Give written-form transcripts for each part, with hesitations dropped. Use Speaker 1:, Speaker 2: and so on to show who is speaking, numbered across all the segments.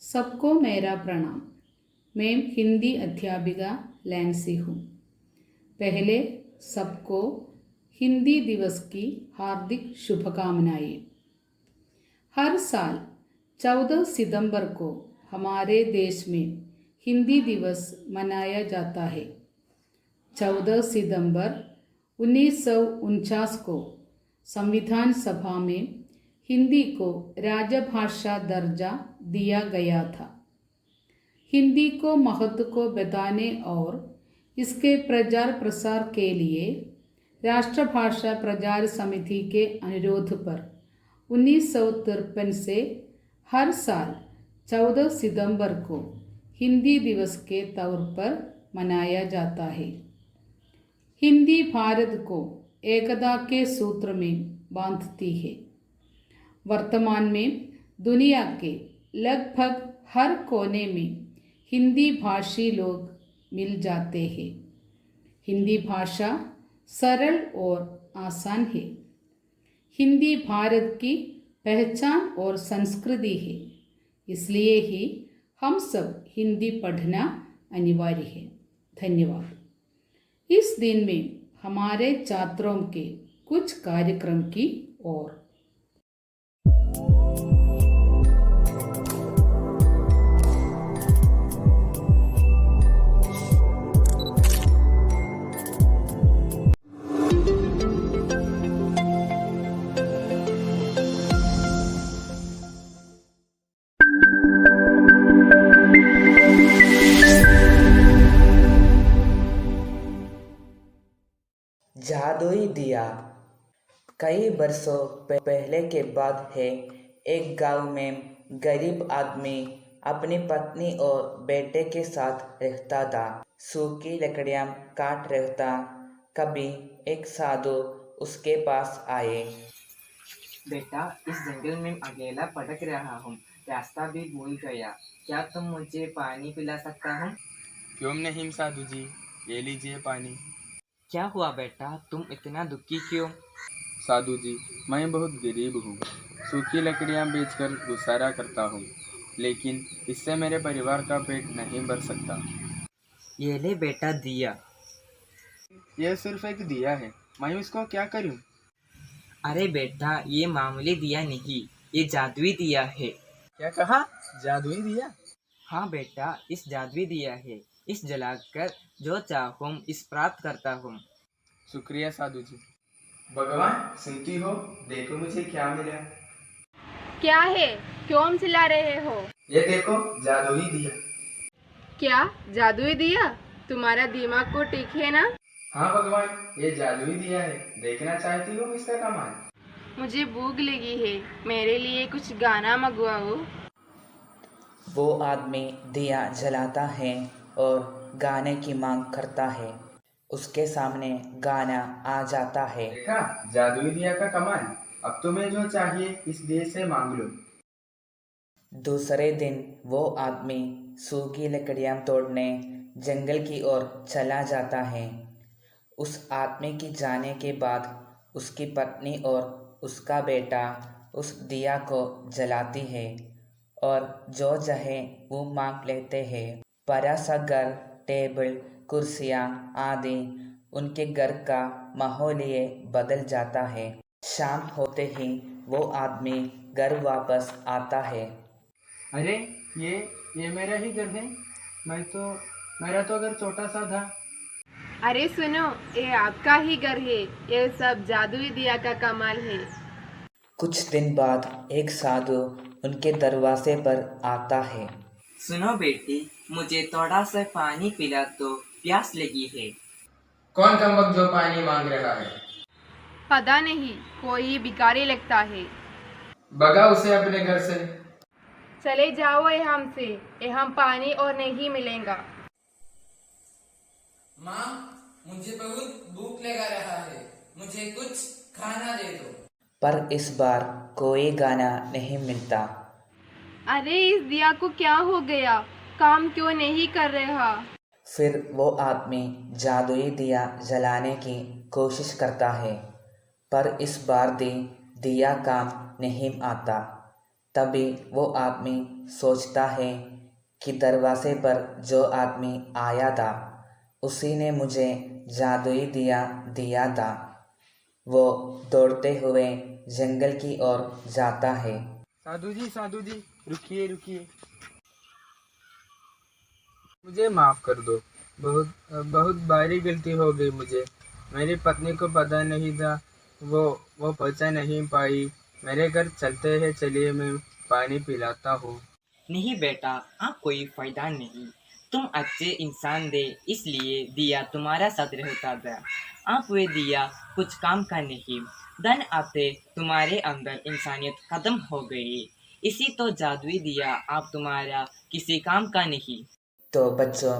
Speaker 1: सबको मेरा प्रणाम। मैं हिंदी अध्यापिका लैंसी हूँ। पहले सबको हिंदी दिवस की हार्दिक शुभकामनाएं। हर साल 14 सितंबर को हमारे देश में हिंदी दिवस मनाया जाता है। 14 सितंबर 1949 को संविधान सभा में हिंदी को राजभाषा दर्जा दिया गया था। हिंदी को महत्व को बताने और इसके प्रचार प्रसार के लिए राष्ट्रभाषा प्रचार समिति के अनुरोध पर 1953 से हर साल 14 सितंबर को हिंदी दिवस के तौर पर मनाया जाता है। हिंदी भारत को एकता के सूत्र में बांधती है। वर्तमान में दुनिया के लगभग हर कोने में हिंदी भाषी लोग मिल जाते हैं। हिंदी भाषा सरल और आसान है। हिंदी भारत की पहचान और संस्कृति है। इसलिए ही हम सब हिंदी पढ़ना अनिवार्य है। धन्यवाद। इस दिन में हमारे छात्रों के कुछ कार्यक्रम की ओर
Speaker 2: जादुई दिया। कई बरसों पहले की बात है। एक गांव में गरीब आदमी अपनी पत्नी और बेटे के साथ रहता था। सूखी लकड़ियां काट रहा था। कभी एक साधु उसके पास आए।
Speaker 3: बेटा, इस जंगल में अकेला भटक रहा हूँ, रास्ता भी भूल गया। क्या तुम मुझे पानी पिला सकता हो?
Speaker 4: क्यों नहीं साधु जी, ये लीजिए पानी।
Speaker 3: क्या हुआ बेटा, तुम इतना दुखी क्यों?
Speaker 4: साधु जी, मैं बहुत गरीब हूँ। सूखी लकड़ियाँ बेचकर गुजारा करता हूँ, लेकिन इससे मेरे परिवार का पेट नहीं भर सकता।
Speaker 3: ये ले बेटा दिया।
Speaker 4: यह सिर्फ एक दिया है, मैं इसको क्या करूँ?
Speaker 3: अरे बेटा, ये मामूली दिया नहीं, ये जादुई दिया है।
Speaker 4: क्या कहा? जादुई दिया?
Speaker 3: हाँ बेटा, इस जादुई दिया है। इस जलाकर जो चाहूँ इस प्राप्त करता हूँ।
Speaker 4: शुक्रिया साधु जी। भगवान, सुनती हो? देखो मुझे क्या मिला।
Speaker 5: क्या है? क्यों चिल्ला रहे हो?
Speaker 4: ये देखो, जादुई दिया।
Speaker 5: क्या जादुई दिया? तुम्हारा दिमाग को ठीक है ना?
Speaker 4: हाँ भगवान, ये जादुई दिया है। देखना चाहती हो इसका कमाल?
Speaker 5: मुझे भूख लगी है, मेरे लिए कुछ गाना मंगवाओ।
Speaker 2: वो आदमी दिया जलाता है और गाने की मांग करता है। उसके सामने गाना आ जाता है।
Speaker 4: देखा, जादुई दिया का कमाल। अब तुम्हें जो चाहिए इस दिए से मांग लो।
Speaker 2: दूसरे दिन वो आदमी सूखी लकड़ियां तोड़ने जंगल की ओर चला जाता है। उस आदमी की जाने के बाद उसकी पत्नी और उसका बेटा उस दिया को जलाती है और जो चाहे वो मांग लेते हैं। बड़ा सा घर, टेबल, कुर्सियाँ आदि उनके घर का माहौल ये बदल जाता है। शाम होते ही वो आदमी घर वापस आता है।
Speaker 4: अरे, ये मेरा ही घर है। मेरा तो घर छोटा सा था।
Speaker 5: अरे सुनो, ये आपका ही घर है। ये सब जादुई दिया का कमाल है।
Speaker 2: कुछ दिन बाद एक साधु उनके दरवाजे पर आता है।
Speaker 3: सुनो बेटी, मुझे थोड़ा सा पानी पिला तो, प्यास लगी है।
Speaker 4: कौन कमबख्त जो पानी मांग रहा है?
Speaker 5: पता नहीं, कोई भिखारी लगता है।
Speaker 4: भगा उसे अपने घर से।
Speaker 5: चले जाओ यहाँ से, यहाँ पानी और नहीं मिलेगा।
Speaker 6: माँ, मुझे बहुत भूख लगा रहा है, मुझे कुछ खाना दे दो।
Speaker 2: पर इस बार कोई गाना नहीं मिलता।
Speaker 5: अरे, इस दिया को क्या हो गया? काम क्यों नहीं कर रहा?
Speaker 2: फिर वो आदमी जादुई दिया जलाने की कोशिश करता है, पर इस बार दिया काम नहीं आता। तभी वो आदमी सोचता है कि दरवाजे पर जो आदमी आया था उसी ने मुझे जादुई दिया दिया था। वो दौड़ते हुए जंगल की ओर जाता है।
Speaker 4: साधु जी, रुकिए रुकिए, मुझे माफ़ कर दो। बहुत बहुत भारी गलती हो गई मुझे। मेरी पत्नी को पता नहीं था, वो पचा नहीं पाई। मेरे घर चलते हैं, चलिए मैं पानी पिलाता हूँ।
Speaker 3: नहीं बेटा, आप कोई फायदा नहीं। तुम अच्छे इंसान थे, इसलिए दिया तुम्हारा साथ रहता था। आप वे दिया कुछ काम का नहीं। धन आते तुम्हारे अंदर इंसानियत खत्म हो गई। इसी तो जादुई दिया आप तुम्हारा किसी काम का नहीं।
Speaker 2: तो बच्चों,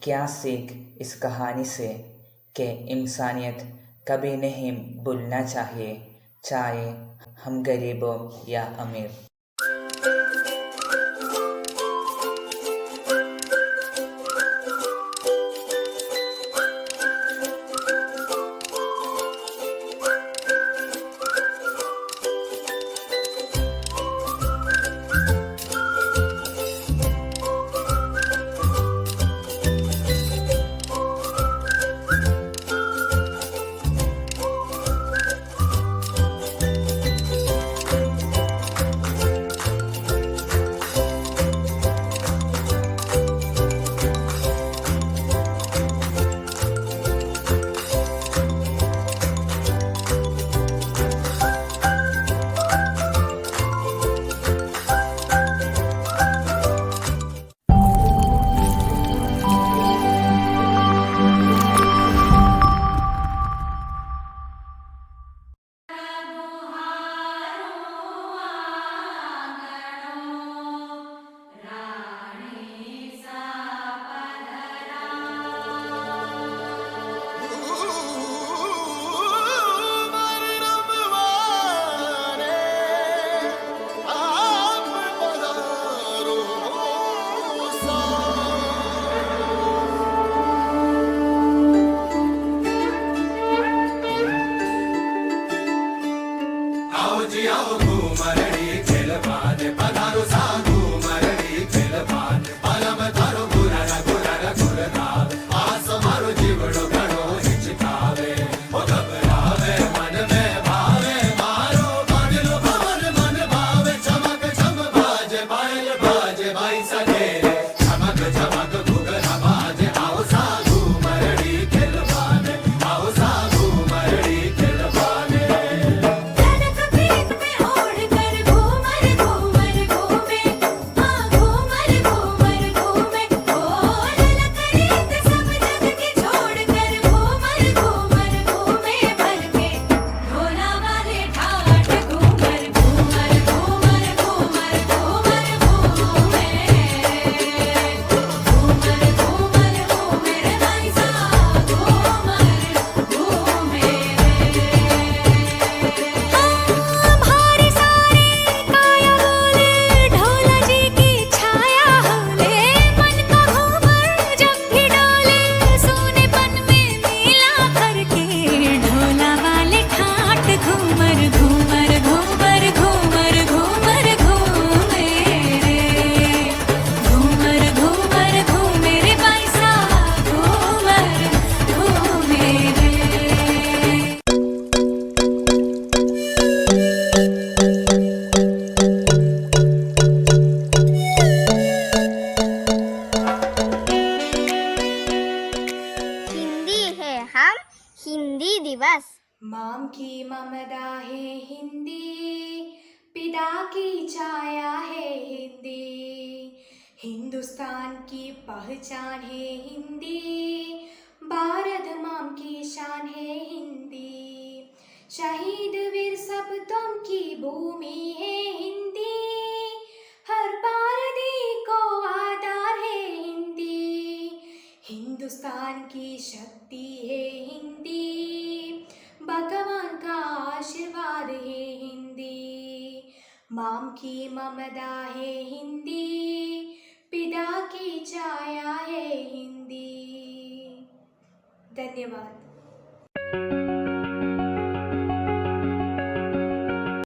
Speaker 2: क्या सीख इस कहानी से कि इंसानियत कभी नहीं भूलना चाहिए, चाहे हम गरीब हो या अमीर।
Speaker 7: हिंदी दिवस।
Speaker 8: माम की ममता है हिंदी, पिता की छाया है हिंदी, हिंदुस्तान की पहचान है हिंदी, भारत माम की शान है हिंदी, शहीद वीर सब तुम की भूमि है हिंदी, हर भारतीय को आधार है हिंदी, हिंदुस्तान की शक्ति है हिंदी, भगवान का आशीर्वाद है हिंदी, माम की ममता है हिंदी, पिता की छाया है हिंदी। धन्यवाद।